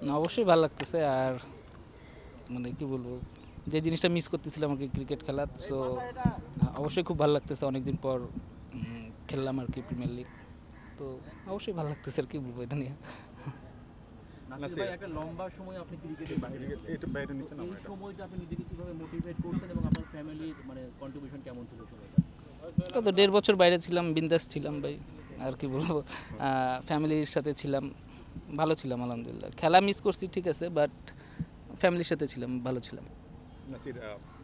না, অবশ্যই ভালো লাগতেছে। আর মানে কি বলবো, যে জিনিসটা মিস করতেছিলাম আর কি ক্রিকেট খেলা, সো অবশ্যই খুব ভালো লাগতেছে। অনেকদিন পর খেললাম আর কি প্রিমিয়ার লিগ, তো অবশ্যই ভালো লাগতেছে। আর কি বলবো এটা নিয়ে। নাসির ভাই, একটা লম্বা সময় আপনি ক্রিকেটের বাইরে ছিলেন, এটা বাইরে নিচে তো না এই এটা। সময়টা আপনি নিজেকে কিভাবে মোটিভেট করতেন এবং আপনার ফ্যামিলির মানে কন্ট্রিবিউশন কেমন ছিল সময়টা? তো 1.5 বছর বাইরে ছিলাম, বিন্দাস ছিলাম ভাই। আর কি বলবো, ফ্যামিলির সাথে ছিলাম, ভালো ছিলাম আলহামদুলিল্লাহ। খেলা মিস করছি ঠিক আছে, বাট ফ্যামিলির সাথে ছিলাম, ভালো ছিলাম। নাসির,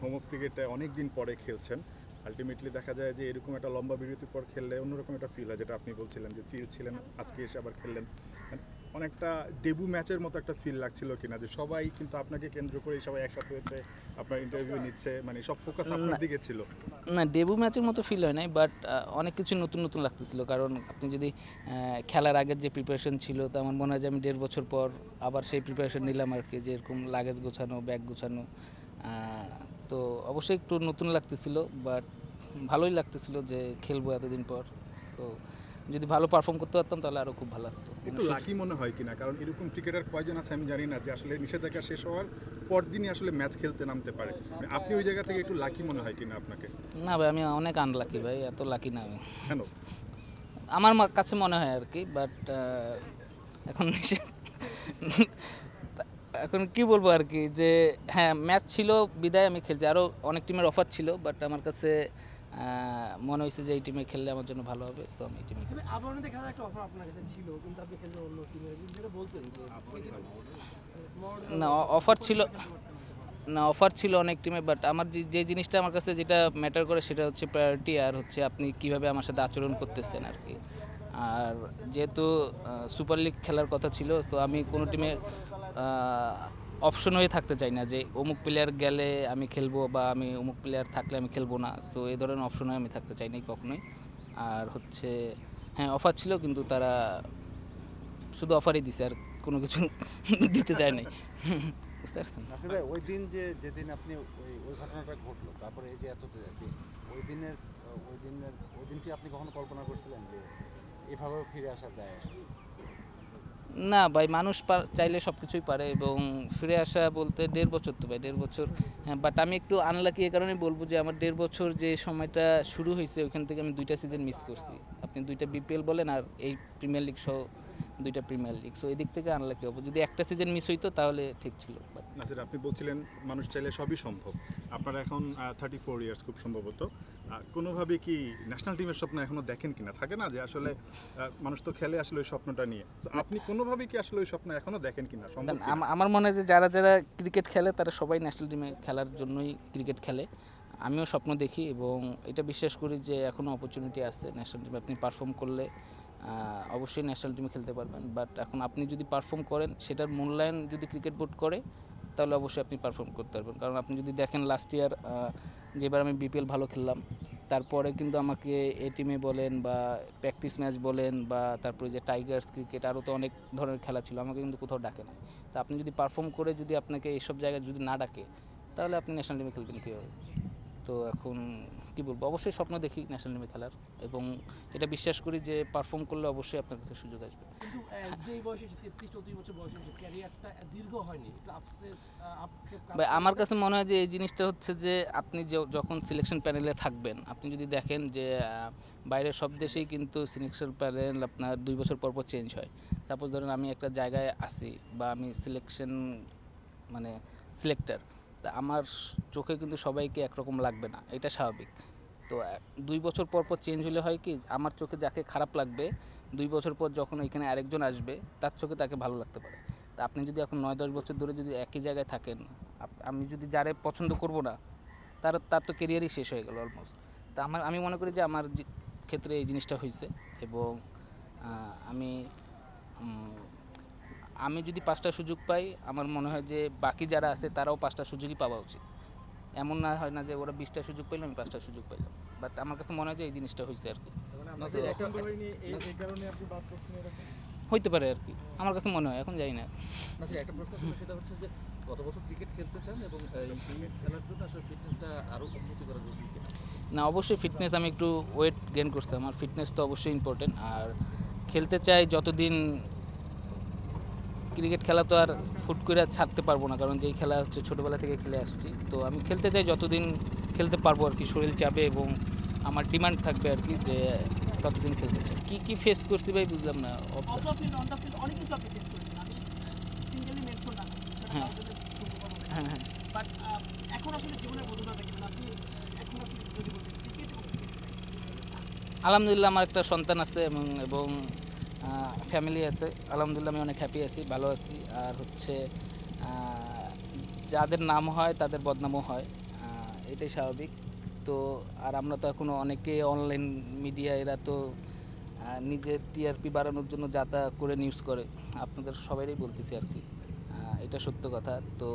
হোম অফ ক্রিকেটে অনেক দিন পরে খেলছেন। আলটিমেটলি দেখা যায় যে এরকম একটা লম্বা বিরতির পর খেললে অন্যরকম একটা ফিল হয়, যেটা আপনি বলছিলেন যে চিল ছিলেন, আজকে এসে আবার খেললেন। মানে অনেকটা ডেবু ম্যাচের মতো একটা ফিল লাগছিল কিনা, যে সবাই কিন্তু আপনাকে কেন্দ্র করেই সবাই একসাথে হয়েছে, আপনার ইন্টারভিউ নিচ্ছে, মানে সব ফোকাস আপনার দিকে ছিল। না, ডেবু ম্যাচের মতো ফিল হয় নাই, বাট অনেক কিছু নতুন নতুন লাগতেছিল। কারণ আপনি যদি খেলার আগের যে প্রিপারেশন ছিল, তো আমার মনে হয় যে আমি 1.5 বছর পর আবার সেই প্রিপারেশন নিলাম আর কি, যে এরকম লাগেজ গোছানো, ব্যাগ গোছানো। তো অবশ্যই একটু নতুন লাগতেছিল, বাট ভালোই লাগতেছিল যে খেলবো এতদিন পর। তো যদি ভালো পারফর্ম করতে পারতাম তাহলে আরও খুব ভালো লাগতো। একটু লাকি মনে হয় কিনা, কারণ এরকম ক্রিকেটার কয়জন আছে আমি জানি না যে আসলে নিষেধাজ্ঞা শেষ হওয়ার পরদিনই আসলে ম্যাচ খেলতে নামতে পারে। মানে আপনি ওই জায়গা থেকে একটু লাকি মনে হয় কিনা আপনাকে? না ভাই, আমি অনেক আনলাকি ভাই, এত লাকি না আমি। কেন? আমার কাছে মনে হয় আর কি, বাট এখন এখন কি বলবো আর কি, যে হ্যাঁ ম্যাচ ছিল বিদায় আমি খেলছি, আরও অনেক টিমের অফার ছিল, বাট আমার কাছে মনে হয়েছে যে এই টিমে খেললে আমার জন্য ভালো হবে, তো আমি এই টিমে খেলছি। আবাহনীতে খেলার একটা অফার আপনার কাছে ছিল, কিন্তু আপনি খেলছেন অন্য টিমে, যেটা বলতেন যে না, অফার ছিল না, অফার ছিল অনেক টিমে, বাট আমার যে জিনিসটা আমার কাছে যেটা ম্যাটার করে সেটা হচ্ছে প্রায়োরিটি, আর হচ্ছে আপনি কিভাবে আমার সাথে আচরণ করতেছেন আর কি। আর যেহেতু সুপার লিগ খেলার কথা ছিল, তো আমি কোনো টিমে অপশন হয়ে থাকতে চাই না যে অমুক প্লেয়ার গেলে আমি খেলবো বা আমি অমুক প্লেয়ার থাকলে আমি খেলবো না। সো এই ধরনের অপশন হয়ে আমি থাকতে চাই না কখনোই। আর হচ্ছে হ্যাঁ অফার ছিল, কিন্তু তারা শুধু অফারই দিছে, আর কোনো কিছু দিতে চায় নাই। বুঝতে পারছেন? নাসির ভাই, ওই দিন যেদিন আপনি ওই ঘটনাটা ঘটলো, তারপরে এই যে এত দিন, ওই দিনের ওই দিন কি আপনি কখনো কল্পনা করছিলেন যে এভাবেও ফিরে আসা যায়? না ভাই, মানুষ চাইলে সব কিছুই পারে, এবং ফিরে আসা বলতে 1.5 বছর তো ভাই, 1.5 বছর। হ্যাঁ, বাট আমি একটু আনলাকি এ কারণে বলবো যে আমার 1.5 বছর যে সময়টা শুরু হয়েছে, ওইখান থেকে আমি 2টা সিজন মিস করছি। আপনি 2টা বিপিএল বলেন আর এই প্রিমিয়ার লিগ সহ 2টা প্রিমিয়ার লিগ, সো এদিক থেকে আনলাকি হবো। যদি একটা সিজন মিস হইতো তাহলে ঠিক ছিল। বাট নাসির, আপনি বলছিলেন মানুষ চাইলে সবই সম্ভব। আপনার এখন 34 ইয়ার্স খুব সম্ভবত। কোনোভাবে কি ন্যাশনাল টিমের স্বপ্ন এখনো দেখেন কিনা? থাকে না যে আসলে মানুষ তো খেলে আসলে ওই স্বপ্নটা নিয়ে। So, আপনি কোনোভাবে কি আসলে ওই স্বপ্ন এখনো দেখেন কিনা, সম্ভব কিনা? আমার মনে হয় যে যারা যারা ক্রিকেট খেলে তারা সবাই ন্যাশনাল টিমে খেলার জন্যই ক্রিকেট খেলে। আমিও স্বপ্ন দেখি এবং এটা বিশ্বাস করি যে এখনও অপরচুনিটি আছে ন্যাশনাল টিমে। আপনি পারফর্ম করলে অবশ্যই ন্যাশনাল টিমে খেলতে পারবেন, বাট এখন আপনি যদি পারফর্ম করেন, সেটার মূল্যায়ন যদি ক্রিকেট বোর্ড করে, তাহলে অবশ্যই আপনি পারফর্ম করতে পারবেন। কারণ আপনি যদি দেখেন লাস্ট ইয়ার যেবার আমি বিপিএল ভালো খেললাম, তারপরে কিন্তু আমাকে এ টিমে বলেন বা প্র্যাকটিস ম্যাচ বলেন বা তারপরে যে টাইগার্স ক্রিকেট, আরও তো অনেক ধরনের খেলা ছিল, আমাকে কিন্তু কোথাও ডাকে না। তা আপনি যদি পারফর্ম করে যদি আপনাকে এইসব জায়গায় যদি না ডাকে, তাহলে আপনি ন্যাশনাল টিমে খেলবেন কীভাবে? তো এখন কি বলবো, অবশ্যই স্বপ্ন দেখি ন্যাশনাল টিমে খেলার, এবং এটা বিশ্বাস করি যে পারফর্ম করলে অবশ্যই আপনার কাছে সুযোগ আসবে। কিন্তু যেই বয়সে 33-34 বছর বয়সে ক্যারিয়ারটা দীর্ঘ হয়নি, একটু আক্ষেপ ভাই আমার কাছে মনে হয় যে এই জিনিসটা হচ্ছে যে আপনি যখন সিলেকশন প্যানেলে থাকবেন, আপনি যদি দেখেন যে বাইরের সব দেশেই কিন্তু সিলেকশন প্যানেল আপনার 2 বছর পর পর চেঞ্জ হয়। সাপোজ ধরেন আমি একটা জায়গায় আসি বা আমি সিলেকশন মানে সিলেক্টর, তা আমার চোখে কিন্তু সবাইকে একরকম লাগবে না, এটা স্বাভাবিক। তো 2 বছর পর পর চেঞ্জ হলে হয় কি, আমার চোখে যাকে খারাপ লাগবে 2 বছর পর যখন এখানে আরেকজন আসবে, তার চোখে তাকে ভালো লাগতে পারে। তা আপনি যদি এখন 9-10 বছর ধরে যদি একই জায়গায় থাকেন, আমি যদি যারে পছন্দ করব না, তার তো কেরিয়ারই শেষ হয়ে গেল অলমোস্ট। তা আমি মনে করি যে আমার ক্ষেত্রে এই জিনিসটা হয়েছে, এবং আমি আমি যদি 5টা সুযোগ পাই, আমার মনে হয় যে বাকি যারা আছে তারাও 5টা সুযোগই পাওয়া উচিত। এমন না হয় না যে ওরা 20টা সুযোগ পাইলো, আমি 5টা সুযোগ পাইলাম। বাট আমার কাছে মনে হয় যে এই জিনিসটা হয়েছে আর কি। নাসির, পছন্দ হয়নি এই কারণে আপনি বাদ করছেন এরকম? হইতে পারে আর কি, আমার কাছে মনে হয়, এখন জানি না। নাসির, একটা প্রশ্ন ছিল, সেটা হচ্ছে যে গত বছর ক্রিকেট খেলতে চান এবং এই ক্রিকেট খেলার জন্য আসলে ফিটনেসটা আরও উন্নতি করা জরুরি কিনা? না, অবশ্যই ফিটনেস, আমি একটু ওয়েট গেইন করছি, আমার ফিটনেস তো অবশ্যই ইম্পর্টেন্ট। আর খেলতে চাই যতদিন ক্রিকেট খেলা তো আর হুট করে ছাড়তে পারবো না, কারণ যেই খেলা হচ্ছে ছোটোবেলা থেকে খেলে আসছি। তো আমি খেলতে চাই যতদিন খেলতে পারবো আর কি, শরীর চাপে এবং আমার ডিমান্ড থাকবে আর কি, যে ততদিন খেলতে চাই। কী ফেস করছি ভাই বুঝলাম না। Of the field on the field অনেক কিছু আপনি ফেস করেছেন, আমি সিঙ্গেলি মেনশন না করি, হ্যাঁ। হ্যাঁ হ্যাঁ বাট এখন আসলে জীবনের বোধনাটা কি, মানে আপনি এখন আসলে যদি বলতেন ক্রিকেট এবং আলহামদুলিল্লাহ আমার একটা সন্তান আছে এবং ফ্যামিলি আছে। আলহামদুলিল্লাহ আমি অনেক হ্যাপি আছি, ভালো আছি। আর হচ্ছে যাদের নাম হয় তাদের বদনামও হয়, এটাই স্বাভাবিক। তো আর আমরা তো এখনও অনেকে অনলাইন মিডিয়া, এরা তো নিজের টিআরপি বাড়ানোর জন্য যা তা করে নিউজ করে, আপনাদের সবাইই বলতেছি আর কি, এটা সত্য কথা। তো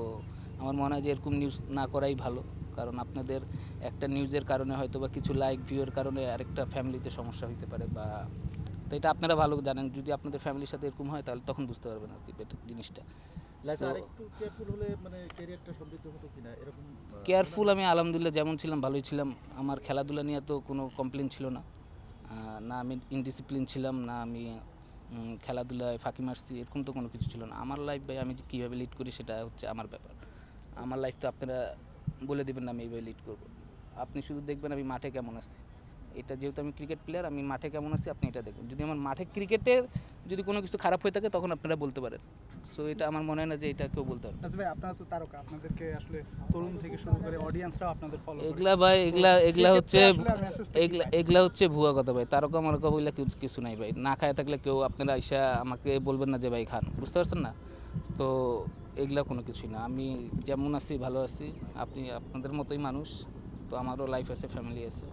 আমার মনে হয় যে এরকম নিউজ না করাই ভালো, কারণ আপনাদের একটা নিউজের কারণে হয়তো বা কিছু লাইক ভিউয়ের কারণে আরেকটা ফ্যামিলিতে সমস্যা হতে পারে, বা তো এটা আপনারা ভালো জানেন। যদি আপনাদের ফ্যামিলির সাথে এরকম হয় তাহলে তখন বুঝতে পারবেন আর কি জিনিসটা। লাইফে So, আরেকটু কেয়ারফুল হলে মানে ক্যারিয়ারটা সমৃদ্ধ হতো কিনা এরকম কেয়ারফুল আমি আলহামদুলিল্লাহ যেমন ছিলাম ভালোই ছিলাম। আমার খেলাধুলা নিয়ে তো কোনো কমপ্লেন ছিল না, না আমি ইনডিসিপ্লিন ছিলাম, না আমি খেলাধুলায় ফাঁকি মারছি, এরকম তো কোনো কিছু ছিল না। আমার লাইফ ভাই আমি যে কীভাবে লিড করি সেটা হচ্ছে আমার ব্যাপার। আমার লাইফ তো আপনারা বলে দেবেন না আমি এইভাবে লিড করবো, আপনি শুধু দেখবেন আমি মাঠে কেমন আছি। এটা যেহেতু আমি ক্রিকেট প্লেয়ার, আমি মাঠে কেমন আছি আপনি এটা দেখবেন। যদি আমার মাঠে ক্রিকেটের যদি কোনো কিছু খারাপ হয়ে থাকে তখন আপনারা বলতে পারেন। সো এটা আমার মনে হয় না যে এটা কেউ বলতে পারবে। আচ্ছা ভাই, আপনারা তো তারকা, আপনাদেরকে আসলে তরুণ থেকে শুরু করে অডিয়েন্সরাও আপনাদের ফলো করে। এগুলা ভাই এগুলা হচ্ছে আসলে message-টা কি এগুলা হচ্ছে ভুয়া কথা ভাই। তারকা মারকা বইলা কিছু নাই ভাই। না খায় থাকলে কেউ আপনারা আইসা আমাকে বলবেন না যে ভাই খান, বুঝতে পারছেন না? তো এগুলা কোনো কিছুই না। আমি যেমন আছি ভালো আছি, আপনি আপনাদের মতোই মানুষ। তো আমারও লাইফ আছে, ফ্যামিলি আছে।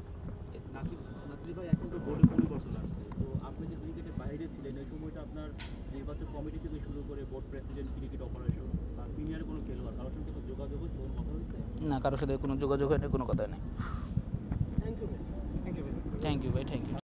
নাসির ভাই এখন তো বোর্ডে পরিবর্তন আসছে, তো আপনি যে ক্রিকেটের বাইরে ছিলেন এই সময়টা আপনার নির্বাচক কমিটি থেকে শুরু করে বোর্ড প্রেসিডেন্ট, ক্রিকেট অপারেশন বা সিনিয়র কোনো খেলোয়াড় কারোর সঙ্গে তো যোগাযোগ হয়েছে, কোনো কথা হয়েছে? না, কারোর সাথে কোনো যোগাযোগ হয়নি, কোনো কথা নেই। Thank you. Thank you ভাই। থ্যাংক ইউ ভাই, থ্যাংক ইউ।